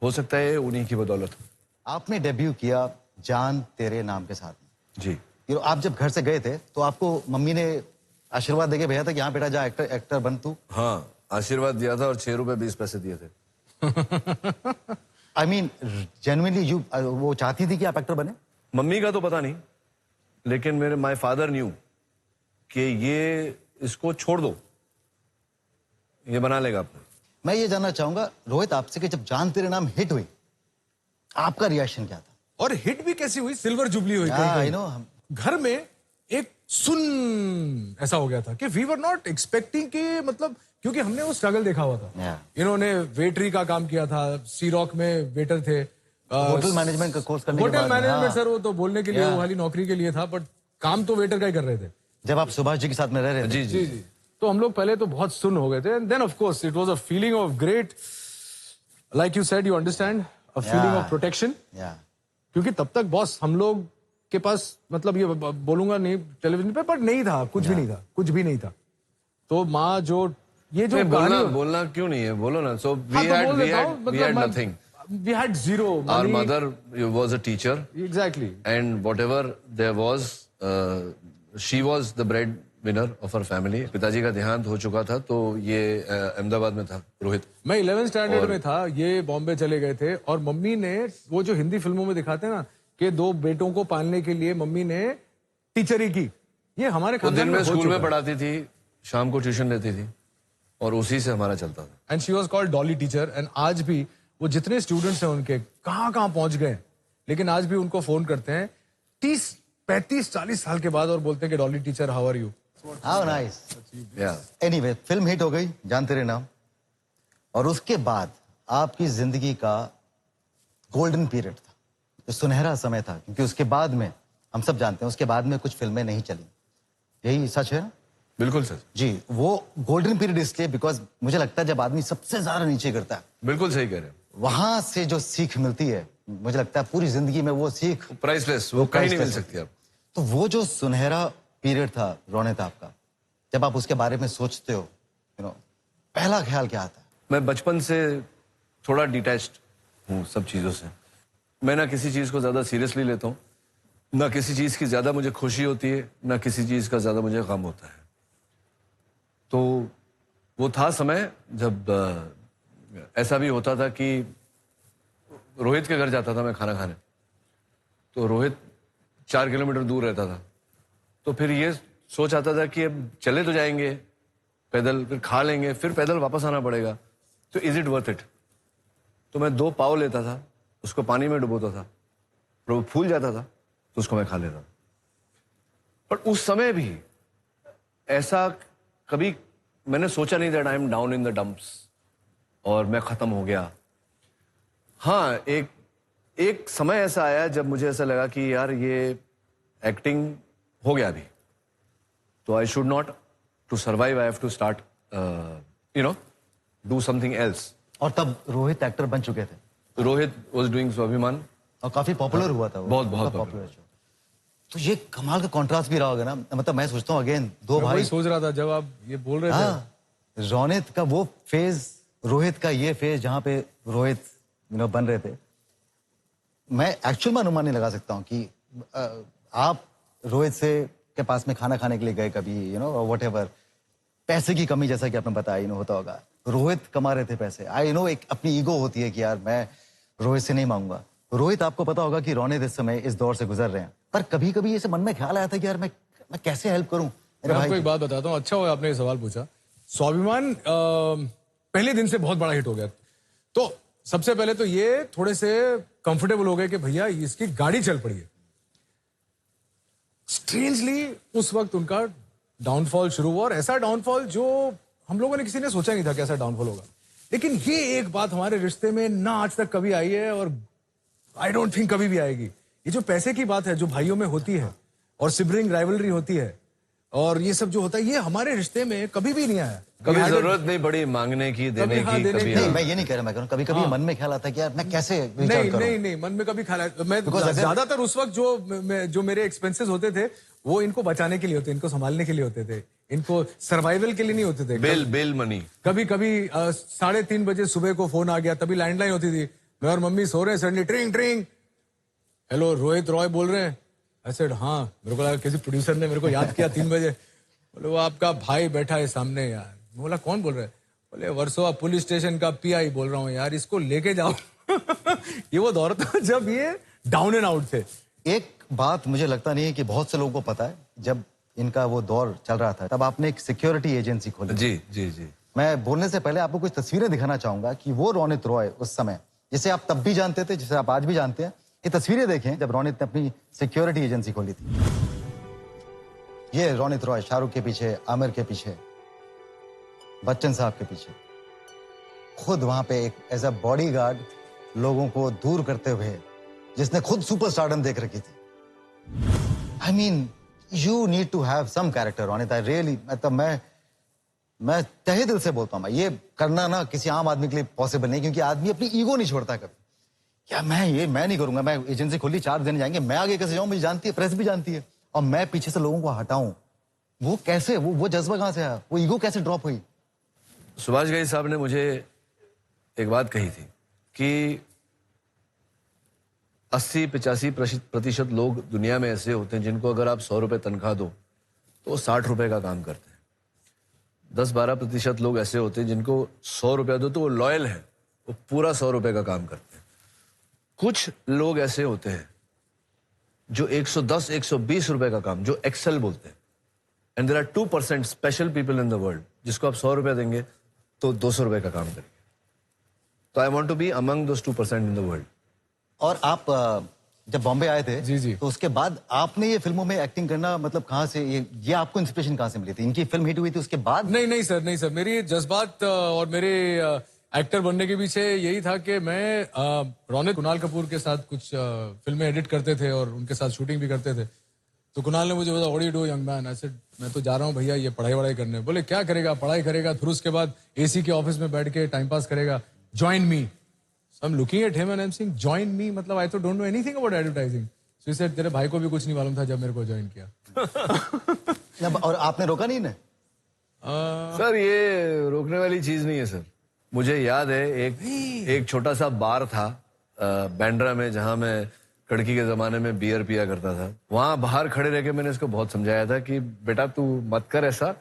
हो सकता है उन्हीं की बदौलत हो। आपने डेब्यू किया जान तेरे नाम के साथ में। जी। आप जब घर से गए थे तो आपको मम्मी ने आशीर्वाद देके भेजा था कि हाँ बेटा जा एक्टर बन तू? हाँ, आशीर्वाद दिया था और 6 रुपए 20 पैसे दिए थे। आई मीन जेन्युइनली वो चाहती थी कि आप एक्टर बने? मम्मी का तो पता नहीं, लेकिन माय फादर न्यू कि ये इसको छोड़ दो, ये बना लेगा अपना। मैं ये जानना चाहूंगा रोहित आपसे कि जब जान तेरे नाम हिट हुई, आपका रिएक्शन क्या था? और हिट भी कैसी हुई, सिल्वर जुबली हुई कहीं आई कहीं। नो। घर में एक सुन ऐसा हो गया था कि वी वर नॉट एक्सपेक्टिंग कि मतलब क्योंकि हमने वो स्ट्रगल देखा हुआ था। Yeah. इन्होंने वेटरी का काम किया था, सी रॉक में वेटर थे, होटल मैनेजमेंट का कोर्स करने के होटल बाद मैनेजमेंट हाँ, सर वो तो बोलने के लिए Yeah. वो वाली नौकरी के लिए था, बट काम तो वेटर का ही कर रहे थे। जब आप सुभाष जी के साथ में रह रहे थे जी जी जी तो हम लोग पहले तो बहुत सुन हो गए थे, and then of course it was a feeling of great, like you said, you understand, a feeling of protection. या क्योंकि तब तक बॉस हम लोग के पास, मतलब ये बोलूंगा नहीं टेलीविजन पे, बट नहीं था, कुछ भी नहीं था, कुछ भी नहीं था। तो माँ जो ये जो बोलना बोलना क्यों नहीं है, बोलो ना। सो हाँ, तो बोल देता हूँ, we had nothing. We had zero Our money. mother was a teacher, Exactly. and whatever there was, she was the breadwinner of her family. पिताजी का देहांत हो चुका था, तो ये अहमदाबाद में था रोहित। मैं 11th स्टैंडर्ड में था, ये बॉम्बे चले गए थे, और मम्मी ने वो जो हिंदी फिल्मों में दिखाते हैं ना कि 2 बेटों को पालने के लिए मम्मी ने टीचरी की, ये हमारे वो दिन खानदान में में हो स्कूल चुका में है। पढ़ाती थी, शाम को ट्यूशन लेती थी, और उसी से हमारा चलता था। And she was called Dolly teacher, and आज भी वो जितने स्टूडेंट्स हैं उनके कहाँ कहाँ पहुंच गए, लेकिन आज भी उनको फोन करते हैं 30, 35, 40 साल के बाद और बोलते हैं कि Dolly teacher how are you. How nice. Yeah. Anyway film hit हो गई, जान तेरे नाम, और उसके बाद आपकी जिंदगी का गोल्डन पीरियड था, जो सुनहरा समय था, क्योंकि उसके बाद में हम सब जानते हैं उसके बाद में कुछ फिल्में नहीं चली, यही सच है ना? बिल्कुल सर, जी, वो गोल्डन पीरियड इसलिए बिकॉज मुझे लगता है जब आदमी सबसे ज्यादा नीचे गिरता है, बिल्कुल सही कह रहे हैं। वहां से जो सीख मिलती है, मुझे लगता है पूरी जिंदगी में वो सीख, प्राइसलेस, वो कहीं नहीं मिल priceless है। सकती आप। तो वो जो सुनहरा पीरियड था रोनित आपका, जब आप उसके बारे में सोचते हो, पहला ख्याल क्या आता है? मैं बचपन से थोड़ा डिटैच्ड हूँ सब चीज़ों से। मैं ना किसी चीज़ को ज़्यादा सीरियसली लेता हूँ, ना किसी चीज़ की ज़्यादा मुझे खुशी होती है, ना किसी चीज़ का ज़्यादा मुझे गम होता है। तो वो था समय जब ऐसा भी होता था कि रोहित के घर जाता था मैं खाना खाने, तो रोहित 4 किलोमीटर दूर रहता था, तो फिर ये सोच आता था कि अब चले तो जाएंगे पैदल, फिर खा लेंगे, फिर पैदल वापस आना पड़ेगा, तो इज इट वर्थ इट? तो मैं 2 पाव लेता था, उसको पानी में डुबोता था, और वो फूल जाता था, तो उसको मैं खा लेता था। पर उस समय भी ऐसा कभी मैंने सोचा नहीं that I am down in the dumps और मैं खत्म हो गया। हाँ, एक समय ऐसा आया जब मुझे ऐसा लगा कि यार ये एक्टिंग हो गया अभी, तो I should not, to survive I have to start do something else. और तब रोहित एक्टर बन चुके थे, रोहित वॉज डूइंग स्वाभिमान, और काफी पॉपुलर हुआ था वो, बहुत पॉपुलर। तो ये कमाल का कॉन्ट्रास्ट भी रहा होगा ना, मतलब मैं सोचता हूँ अगेन 2 मैं भाई, वही सोच रहा था जब आप ये बोल रहे थे। हाँ, रोनित का वो फेज, रोहित का ये फेज जहां पे रोहित बन रहे थे, मैं एक्चुअल में अनुमान नहीं लगा सकता हूँ कि आप रोहित से के पास में खाना खाने के लिए गए कभी, वट एवर, पैसे की कमी जैसा कि आपने बताया होता होगा, रोहित कमा रहे थे पैसे, आई नो एक अपनी ईगो होती है कि यार मैं रोहित से नहीं मांगूंगा। रोहित आपको पता होगा कि रोनित इस समय इस दौर से गुजर रहे हैं, पर कभी कभी ऐसे मन में ख्याल आया था कि यार मैं कैसे हेल्प करूं मेरे मैं आपको भाई एक बात बताता हूँ, अच्छा हुआ आपने ये सवाल पूछा। स्वाभिमान पहले दिन से बहुत बड़ा हिट हो गया, तो सबसे पहले तो ये थोड़े से कंफर्टेबल हो गए कि भैया इसकी गाड़ी चल पड़ी है। स्ट्रेंजली उस वक्त उनका डाउनफॉल शुरू हुआ, और ऐसा डाउनफॉल जो हम लोगों ने किसी ने सोचा नहीं था कि ऐसा डाउनफॉल होगा। लेकिन ये एक बात हमारे रिश्ते में ना आज तक कभी आई है, और आई डोंट थिंक कभी भी आएगी। ये जो पैसे की बात है जो भाइयों में होती है, और सिबलिंग राइवलरी होती है, और ये सब जो होता है, ये हमारे रिश्ते में कभी भी नहीं आया। कभी जरूरत नहीं पड़ी मांगने की, देने कभी हाँ, की, देने कभी की। नहीं, हाँ। मैं ये नहीं कह रहा, मैं कह रहा हूं कभी कभी मन में ख्याल आता है कि यार मैं कैसे reach out नहीं करूं? नहीं नहीं, मन में कभी ख्याल मैं Because अगर- ज्यादातर उस वक्त जो मेरे एक्सपेंसेस होते थे वो इनको बचाने के लिए होते, इनको संभालने के लिए होते थे, इनको सर्वाइवल के लिए नहीं होते थे। Bill money. कभी कभी 3:30 बजे सुबह को फोन आ गया, तभी लैंडलाइन होती थी, मैं और मम्मी सो रहे हैं, सडनली ट्रिंग ट्रिंग, हेलो रोहित रॉय बोल रहे हैं। आई सेड हाँ, मेरे को लगा किसी प्रोड्यूसर ने मेरे को याद किया 3 बजे। बोले वो आपका भाई बैठा है सामने यार। मैं बोला कौन बोल रहा है? बोले वर्सोवा पुलिस स्टेशन का पीआई बोल रहा हूँ यार, इसको लेके जाओ। ये वो दौर था जब ये डाउन एंड आउट थे। एक बात मुझे लगता नहीं है कि बहुत से लोगों को पता है, जब इनका वो दौर चल रहा था तब आपने एक सिक्योरिटी एजेंसी खोली। जी जी जी। मैं बोलने से पहले आपको कुछ तस्वीरें दिखाना चाहूंगा कि वो रोनित रॉय उस समय, जिसे आप तब भी जानते थे, जिसे आप आज भी जानते हैं, ये तस्वीरें देखें जब रोनित ने अपनी सिक्योरिटी एजेंसी खोली थी। ये रोनित रॉय शाहरुख के पीछे, आमिर के पीछे, बच्चन साहब के पीछे, खुद वहां पे एक एज अ बॉडीगार्ड लोगों को दूर करते हुए, जिसने खुद सुपरस्टारडम देख रखी थी। I mean you need to have some character Ronit. I really, मतलब मैं तहे दिल से बोलता हूं, मैं ये करना ना किसी आम आदमी के लिए पॉसिबल नहीं, क्योंकि आदमी अपनी ईगो नहीं छोड़ता कभी। या मैं नहीं करूंगा, मैं एजेंसी खोली 4 दिन जाएंगे, मैं आगे कैसे जाऊं, मुझे जानती है, प्रेस भी जानती है, और मैं पीछे से लोगों को हटाऊं, वो कैसे, वो जज्बा कहां से आया, वो ईगो कैसे ड्रॉप हुई? सुभाष घई साहब ने मुझे एक बात कही थी कि 80-85% लोग दुनिया में ऐसे होते हैं जिनको अगर आप 100 रुपए तनख्वाह दो तो वो 60 रुपए का काम करते हैं। 10-12% लोग ऐसे होते हैं जिनको 100 रुपया दो तो वो लॉयल है, वो पूरा 100 रुपए का काम करते हैं। कुछ लोग ऐसे होते हैं जो 110-120 रुपए का काम, जो एक्सेल बोलते हैं, and there are 2% special people in the world जिसको आप 100 रुपया देंगे तो 200 रुपए का काम करेंगे। तो I want to be among those 2% in the world. और आप जब बॉम्बे आए थे, जी, जी। तो उसके बाद आपने ये फिल्मों में एक्टिंग करना, मतलब कहाँ से ये आपको इंस्पिरेशन कहाँ से मिली थी? इनकी फिल्म हिट हुई थी उसके बाद? नहीं सर, मेरी जज्बात और मेरे एक्टर बनने के पीछे यही था कि मैं रोनित कुणाल कपूर के साथ कुछ फिल्में एडिट करते थे और उनके साथ शूटिंग भी करते थे। तो कुणाल ने मुझे बोला, what do you do young man? ऐसे मैं तो जा रहा हूँ भैया ये पढ़ाई करने। बोले क्या करेगा? पढ़ाई करेगा, फिर उसके बाद एसी के ऑफिस में बैठ के टाइम पास करेगा, join me. So I'm looking at him and I'm saying, join me, मतलब I तो don't know anything about advertising. So he said, तेरे भाई को भी कुछ नहीं मालूम था जब मेरे को ज्वाइन किया। और आपने रोका नहीं ना? सर ये रोकने वाली चीज नहीं है सर। मुझे याद है एक छोटा सा बार था बैंड्रा में, जहां मैं कड़की के जमाने में बियर पिया करता था। वहां बाहर खड़े रह के मैंने इसको बहुत समझाया था कि बेटा तू मत कर ऐसा,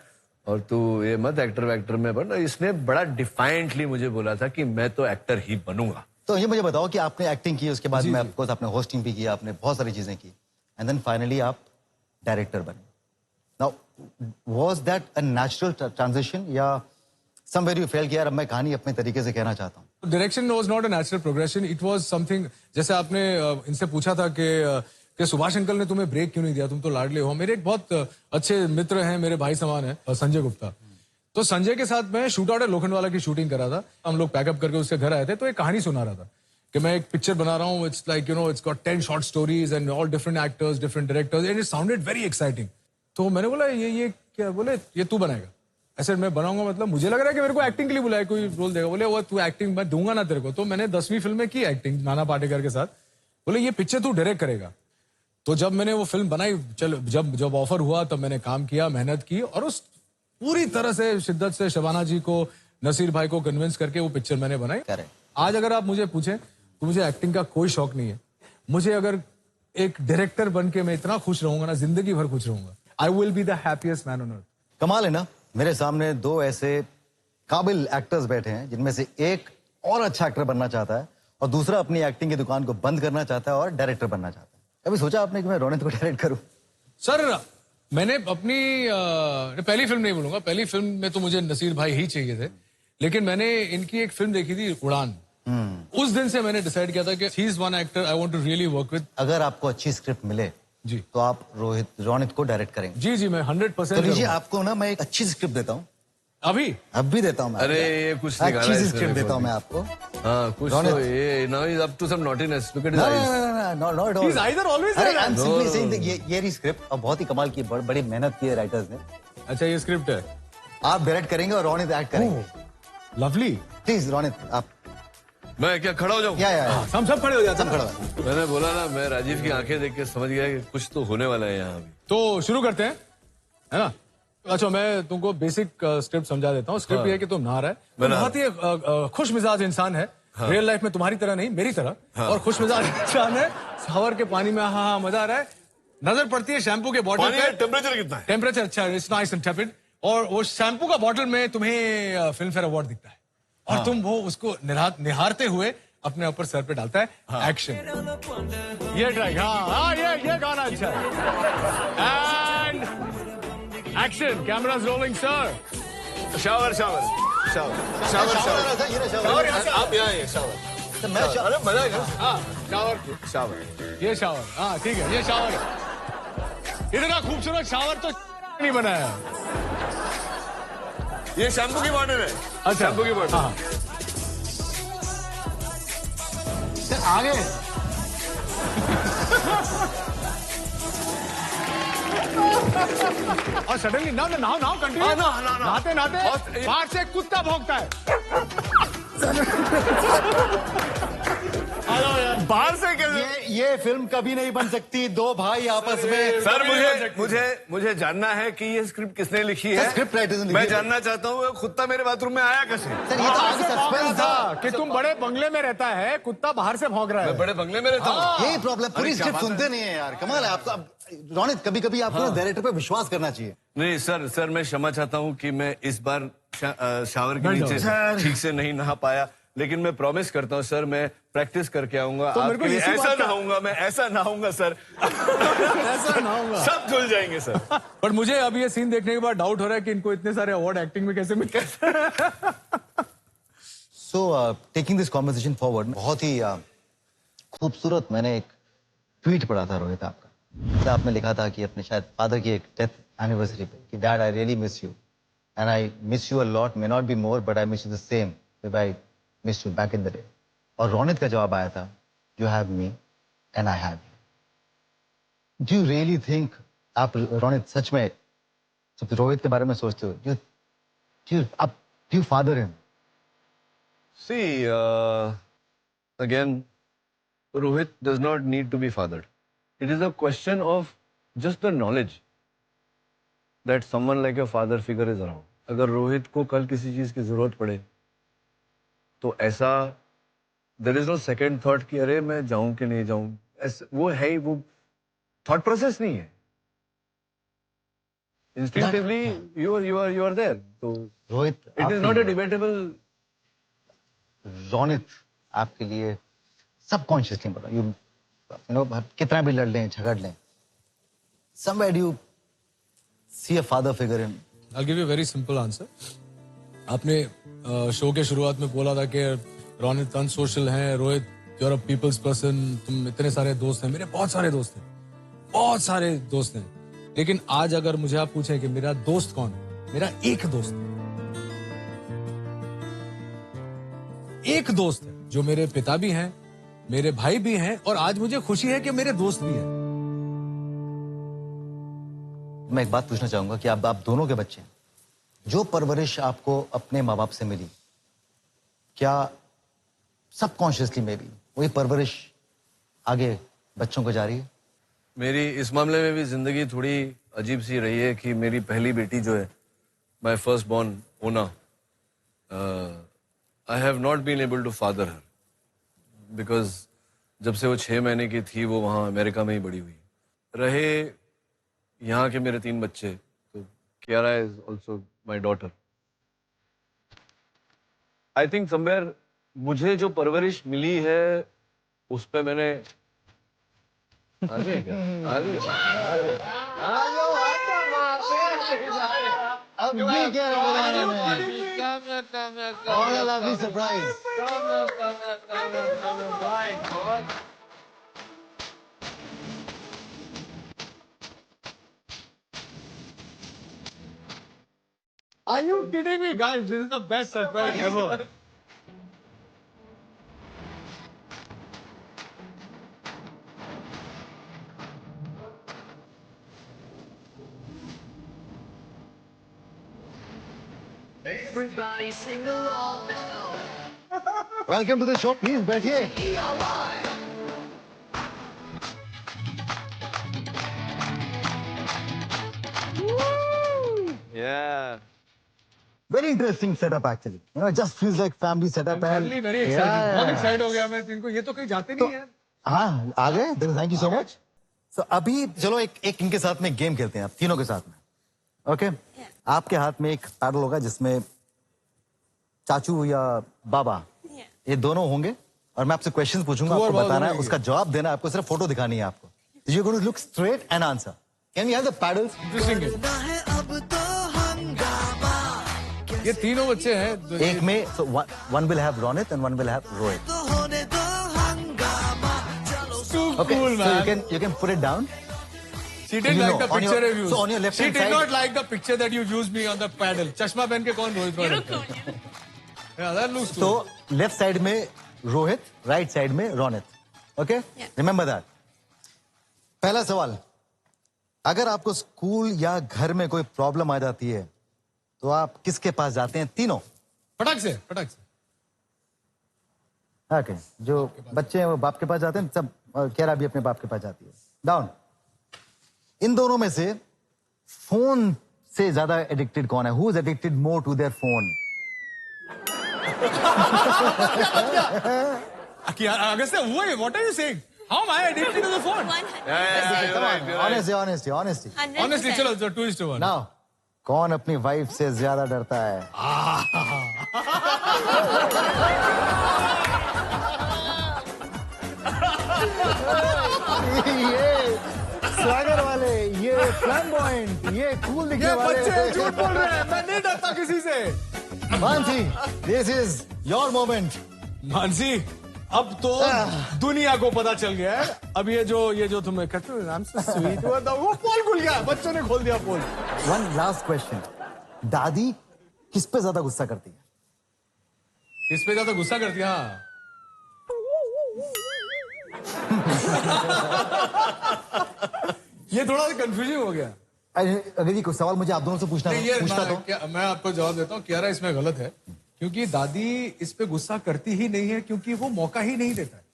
और तू ये मत एक्टर में बन। इसने बड़ा डिफाइंटली मुझे बोला था कि मैं तो एक्टर ही बनूंगा। तो ये मुझे बताओ कि आपने एक्टिंग की, उसके बाद में ऑफकोर्स आपने होस्टिंग भी किया, आपने बहुत सारी चीजें की, एंड देन फाइनली आप डायरेक्टर बने। Now was that a natural transition या समवेयर यू फेल कि यार अब मैं कहानी अपने तरीके से कहना चाहता हूँ? Direction was not a natural progression, it was something, जैसे आपने इनसे पूछा था कि सुभाष अंकल ने तुम्हें ब्रेक क्यों नहीं दिया, तुम तो लाडले हो। मेरे एक बहुत अच्छे मित्र हैं, मेरे भाई समान है, संजय गुप्ता। तो संजय के साथ मैं शूट आउट लोखंडवाला की शूटिंग कर रहा था। हम लोग पैकअप करके उसके घर आए थे, तो एक कहानी सुना रहा था कि मैं एक पिक्चर बना रहा हूँ, it's like it's got 10 short stories and all different actors, different directors, and it sounded very exciting. तो मैंने बोला ये क्या? बोले ये तू बनाएगा। ऐसे मैं बनाऊंगा, मतलब मुझे लग रहा है कि मेरे को एक्टिंग के लिए बुलाया, कोई रोल देगा। बोले वो तू एक्टिंग मैं दूंगा ना तेरे को। तो मैंने 10वीं फिल्म में की एक्टिंग नाना पाटेकर के साथ। बोले ये पिक्चर तू डायरेक्ट करेगा। तो जब मैंने वो फिल्म बनाई, जब ऑफर हुआ तब मैंने काम किया, मेहनत की, और उस पूरी तरह से शिद्दत से शबाना जी को, नसीर भाई को कन्विंस करके वो पिक्चर मैंने बनाई। आज अगर आप मुझे पूछें तो मुझे एक्टिंग का कोई शौक नहीं है। मुझे अगर एक डायरेक्टर बन के मैं इतना खुश रहूंगा ना, जिंदगी भर खुश रहूंगा। I will be the happiest man on earth. कमाल है ना, मेरे सामने 2 ऐसे काबिल एक्टर्स बैठे हैं जिनमें से एक और अच्छा एक्टर बनना चाहता है और दूसरा अपनी एक्टिंग की दुकान को बंद करना चाहता है और डायरेक्टर बनना चाहता है। कभी सोचा आपने कि मैं रोनित को डायरेक्ट करूं? सर मैंने अपनी पहली फिल्म नहीं बोलूंगा, पहली फिल्म में तो मुझे नसीर भाई ही चाहिए थे, लेकिन मैंने इनकी एक फिल्म देखी थी उड़ान। उस दिन से मैंने डिसाइड किया था कि he is one actor I want to really work with. अगर आपको अच्छी स्क्रिप्ट मिले जी तो आप रोनित को डायरेक्ट करेंगे? जी मैं 100%। तो लीजिए, आपको ना मैं एक अच्छी स्क्रिप्ट देता हूँ, अभी अब भी देता हूँ मैं। अरे ये कुछ निकाला अच्छी है सी इसने स्क्रिप्ट देखो देता हूँ अभी। मैं आपको। हाँ कुछ तो ये now he's up to some naughtiness. Look at his eyes. not at all. He's either always अरे like that. I'm simply saying that ये रही स्क्रिप्ट, और बहुत ही कमाल की, बड़ी मेहनत की है राइटर्स ने। अच्छा ये स्क्रिप्ट है, आप डायरेक्ट करेंगे और रोनित एक्ट करेंगे। लवली। प्लीज रोनित आप। मैं क्या खड़ा हो जाऊं? या हम सब खड़े हो जाते सब हैं। खड़ा हो। मैंने बोला ना, मैं राजीव की आंखें देख के समझ गया कि कुछ तो होने वाला है यहाँ अभी। तो शुरू करते हैं, है ना? अच्छा मैं तुमको बेसिक स्क्रिप्ट समझा देता हूँ। स्क्रिप्ट ये है कि तुम नहा रहा है, तो बहुत ही खुश मिजाज इंसान है। रियल लाइफ में तुम्हारी तरह नहीं, मेरी तरह, और खुश मिजाज इंसान है। शावर के पानी में हाँ मजा आ रहा है। नजर पड़ती है शैम्पू के बॉटल पे। टेम्परेचर कितना है? टेम्परेचर अच्छा है, इट्स नाइस एंड टेपिड। और वो शैम्पू का बॉटल में तुम्हें फिल्म फेयर अवार्ड दिखता है, और तुम वो उसको निहारते हुए अपने ऊपर सर पे डालता है। एक्शन। ये ट्रैक, हाँ ये गाना अच्छा है। And action, cameras rolling sir. Shower shower shower shower shower. आप यहाँ आइए, शावर। मैं अरे मजा आएगा। हाँ शावर, शावर। ये शावर, हाँ ठीक है, ये शावर है। इतना खूबसूरत शावर तो नहीं बनाया। ये शैम्पू की बॉटल है। अच्छा शैम्पू की बॉटल। हाँ। आगे और सडनली नाव कंटिन्यू। नहाते नहाते बाहर से एक कुत्ता भौंकता है। बाहर से कैसे? ये फिल्म कभी नहीं बन सकती, दो भाई आपस में। सर मुझे जानना है कि ये स्क्रिप्ट किसने लिखी है। स्क्रिप्ट राइटर्स ने लिखी मैं है। जानना चाहता हूँ कुत्ता मेरे बाथरूम में आया कैसे? सर ये तो आगे सस्पेंस था कि तुम बड़े बंगले में रहता है, कुत्ता बाहर से भौंक रहा मैं है। बड़े बंगले में रहता हूँ। यही प्रॉब्लम, पूरी क्या स्क्रिप्ट बात है? सुनते नहीं है यार, कमाल है आपका। रोनित कभी कभी आपको ना डायरेक्टर पे विश्वास करना चाहिए। नहीं सर मैं क्षमा चाहता हूँ कि मैं इस बार शावर के बैठ नीचे जाओ। ठीक से नहीं नहा पाया, लेकिन मैं प्रॉमिस करता हूँ सर मैं प्रैक्टिस करके आऊंगा। तो मेरे को आपके लिए इसी ऐसा बात का- नहाऊंगा, मैं ऐसा नहाऊंगा सर। ऐसा ना होगा। सब धुल जाएंगे सर। पर मुझे अब ये सीन देखने के बाद डाउट हो रहा है कि इनको इतने सारे अवार्ड एक्टिंग में कैसे मिले। So taking this conversation forward, बहुत ही खूबसूरत मैंने एक ट्वीट पढ़ा था रोहित आपका। तो आपने लिखा था कि अपने शायद फादर की एक डेथ एनिवर्सरी पे कि dad I really miss you and I miss you a lot, may not be more but I miss you the same way I miss you back in the day. और रोनित का जवाब आया था, you have me and I have you. Do you really think, आप रोनित सच में जब रोहित के बारे में सोचते हो, do you father him? See, again, Rohit does not need to be fathered. It is a question of just the knowledge that someone like your father figure is around. अगर रोहित को कल किसी चीज की जरूरत पड़े तो ऐसा there is no second thought कि अरे मैं जाऊं कि नहीं जाऊं, वो है ही, वो thought process नहीं है. Instinctively you are there. तो Rohit, it is not a debatable. Ronit आपके लिए सबकॉन्शियसली बोला, यू नो, कितना भी लड़ लें झगड़ लें, somewhere do you see a father figure in? I'll give you a very simple answer. आपने शो के शुरुआत में बोला था कि रोनित अनसोशल हैं, Rohit you are a people's person, तुम इतने सारे दोस्त हैं। मेरे बहुत सारे दोस्त हैं, बहुत सारे दोस्त हैं, लेकिन आज अगर मुझे आप पूछें कि मेरा दोस्त कौन है, मेरा एक दोस्त है, एक दोस्त है जो मेरे पिता भी हैं, मेरे भाई भी हैं, और आज मुझे खुशी है कि मेरे दोस्त भी हैं। मैं एक बात पूछना चाहूंगा कि आप दोनों के बच्चे हैं, जो परवरिश आपको अपने माँ बाप से मिली, क्या सबकॉन्शियसली में भी वही परवरिश आगे बच्चों को जा रही है? मेरी इस मामले में भी जिंदगी थोड़ी अजीब सी रही है कि मेरी पहली बेटी जो है, माय फर्स्ट बॉर्न ओना, I have not been able to father her because जब से वो 6 महीने की थी वो वहाँ अमेरिका में ही बड़ी हुई। रहे यहाँ के मेरे 3 बच्चे, तो Kiara is also my daughter. I think somewhere मुझे जो परवरिश मिली है उस पे मैंने आगे क्या आगे अब भी क्या lovely surprise. Are you kidding me, guys? This is the best surprise ever. Everybody sing along now. Welcome to the show, please बैठिए। Yeah. Very interesting setup actually. You know, it just feels like family setup and Really very excited. बहुत Yeah. excited हो गया मैं इनको, ये तो कहीं जाते नहीं है। हाँ, आ गए। Thank you so much. So अभी चलो एक इनके साथ में गेम खेलते हैं, आप तीनों के साथ में। ओके? आपके हाथ में एक पैडल होगा जिसमें चाचू या बाबा ये दोनों होंगे, और मैं आपसे क्वेश्चंस पूछूंगा, True और आपको false बताना है, होंगे। उसका जवाब देना है, आपको सिर्फ फोटो दिखानी है आपको। You're going to look straight and answer. Can we have the paddles? Interesting game. ये तीनों बच्चे हैं। एक में so one will have Ronit and one will have Rohit. Too Okay, cool, so man. you can put it down. She didn't You like know, the on your- picture reviews. so on your left She hand did side- not like the picture that you used me on the paddle. चश्मा पहन के कौन रोहित ये रॉय रुको, रहता है? ये रुको। Yeah, that looks तो cool. लेफ्ट साइड में रोहित, राइट साइड में Ronit. Okay, Yeah. Remember that. पहला सवाल, अगर आपको स्कूल या घर में कोई प्रॉब्लम आ जाती है तो आप किसके पास जाते हैं? तीनों. फटाक से. ओके, जो बच्चे हैं वो बाप के पास जाते हैं, सब केरा भी अपने बाप के पास जाती है. डाउन. इन दोनों में से फोन से ज्यादा एडिक्टेड कौन है? Who is addicted more to their phone? Agastya, what are you saying? How am I addicted to the phone? 100%. Honesty. 100%. Honestly, चलो 2:1. नाउ, कौन अपनी वाइफ से ज्यादा डरता है? ये स्वैगर वाले, ये फ्लैम्बॉयंट, ये कूल दिखने ये वाले. बच्चे झूठ बोल रहे हैं. मैं नहीं डरता किसी से. Mansi, this is your moment. Mansi, अब तो दुनिया को पता चल गया है. अब ये जो तुम्हें कहते हो नाम से स्वीट हुआ था, वो पोल खुल गया. बच्चों ने खोल दिया पोल. One last question. दादी किस पे ज्यादा गुस्सा करती है? किस पे ज्यादा गुस्सा करती है? हाँ. ये थोड़ा कंफ्यूजिंग हो गया. अगर ये कोई सवाल मुझे आप दोनों से पूछना नहीं, ये पूछता तो मैं आपको जवाब देता हूँ. कियारा इसमें गलत है, क्योंकि दादी इस पे गुस्सा करती ही नहीं है, क्योंकि वो मौका ही नहीं देता है.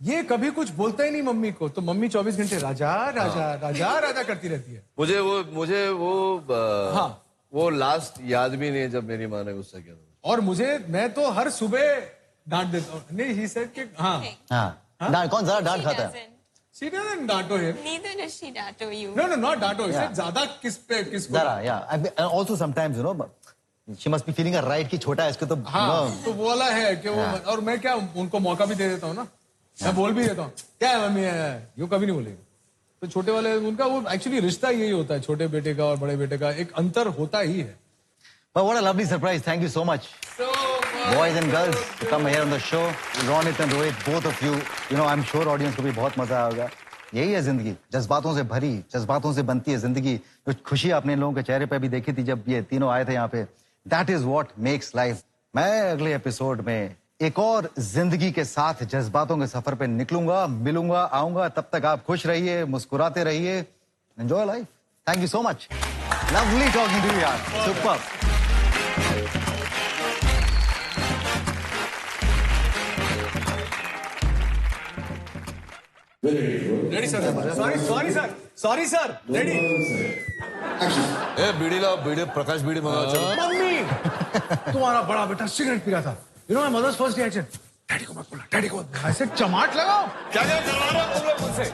ये कभी कुछ बोलता ही नहीं मम्मी को, तो मम्मी 24 घंटे राजा राजा राजा राजा करती रहती है. मुझे वो हाँ. वो लास्ट याद भी नहीं है जब मेरी माँ ने गुस्सा किया था. और मैं तो हर सुबह डांट देता हूँ. नहीं, ही सेड कि हाँ. हाँ, डांट कौन ज्यादा डांट She खाता है? doesn't. She doesn't डांटो him. Neither does she dato you. No, not डांटो. Yeah. ज्यादा किसको? जरा, yeah. Also sometimes, you know, she must be feeling a right कि छोटा है इसको तो. हाँ, no. तो वो वाला है कि वो. और मैं क्या उनको मौका भी दे देता हूँ ना. मैं बोल भी देता हूँ, क्या है मम्मी है, यो कभी नहीं बोलेगा. तो छोटे वाले उनका वो एक्चुअली रिश्ता यही होता है, छोटे बेटे का और बड़े बेटे का एक अंतर होता ही है. But what a lovely surprise. Thank you so much. Boys and girls to come here on the show. Ronit and Rohit, both of you. You know, I'm sure audience को भी बहुत मजा आएगा. यही है जिंदगी, जज्बातों से भरी, जज्बातों से बनती है जिंदगी. जो खुशी आपने इन लोगों के चेहरे पे भी देखी थी जब ये तीनों आए थे यहाँ पे. That is what makes life. मैं अगले एपिसोड में एक और जिंदगी के साथ जज्बातों के सफर पे निकलूंगा, मिलूंगा, आऊंगा. तब तक आप खुश रहिए, मुस्कुराते रहिए. Enjoy life. Thank you so much. Lovely talking to you, यार. Superb. Ready sir. Sorry sir. Ready. ए बीड़ी लाओ, बीड़ी, प्रकाश बीड़ी मंगाओ. चलो. मम्मी, तुम्हारा बड़ा बेटा सिगरेट पी रहा था. You know my mother's first reaction, daddy को मत बोलना, डैडी को मत. ऐसे चमाट लगाओ. क्या करवा रहे हो तुम लोग मुझसे?